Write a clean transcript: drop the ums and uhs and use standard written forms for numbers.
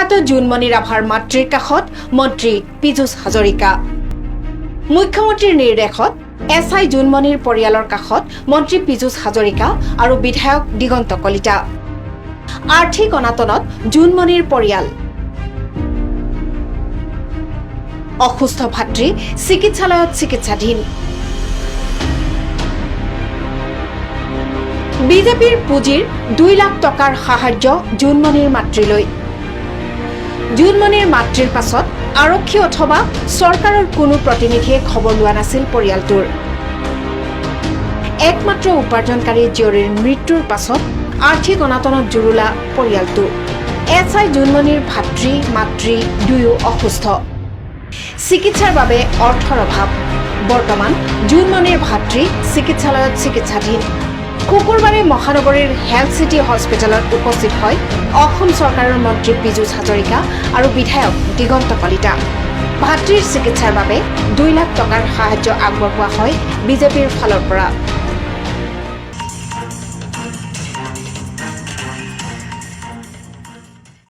প্ৰয়াত জোনমণি ৰাভাৰ মাতৃৰ কাষত মন্ত্ৰী পীযুষ হাজৰিকা। মুখ্যমন্ত্ৰীৰ নিৰ্দেশত এছআই জোনমণিৰ পৰিয়ালৰ কাষত মন্ত্ৰী পীযুষ হাজৰিকা আৰু বিধায়ক দিগন্ত কলিতা। আৰ্থিক অনাটনত জোনমণিৰ পৰিয়াল। অসুস্থ ভাতৃ চিকিৎসালয়ত চিকিৎসাধীন। বিজেপিৰ পুঁজিৰ 2 লাখ টকাৰ সাহায্য জোনমণিৰ মাতৃলৈ। জোনমণিৰ মাতৃৰ পাছত আৰক্ষী অথবা চৰকাৰৰ কোনো প্ৰতিনিধিয়ে খবৰ লোৱা নাছিল পৰিয়ালটোৰ। একমাত্ৰ উপাৰ্জনকাৰী জীয়ৰীৰ মৃত্যুৰ পাছত আৰ্থিক অনাটনত জুৰুলা পৰিয়ালটো। এছআই জোনমণিৰ ভাতৃ মাতৃ দুয়ো অসুস্থ। চিকিৎসাৰ বাবে অৰ্থৰ অভাৱ। বৰ্তমান জোনমণিৰ ভাতৃ চিকিৎসালয়ত চিকিৎসাধীন। শুকুৰবাৰে মহানগৰীৰ হেল্থ চিটি হস্পিটেলত উপস্থিত হয় অসম চৰকাৰৰ মন্ত্ৰী পীযুষ হাজৰিকা আৰু বিধায়ক দিগন্ত কলিতা। ভাতৃৰ চিকিৎসাৰ বাবে 2 লাখ টকাৰ সাহায্য আগবঢ়োৱা হয় বিজেপিৰ ফালৰ পৰা।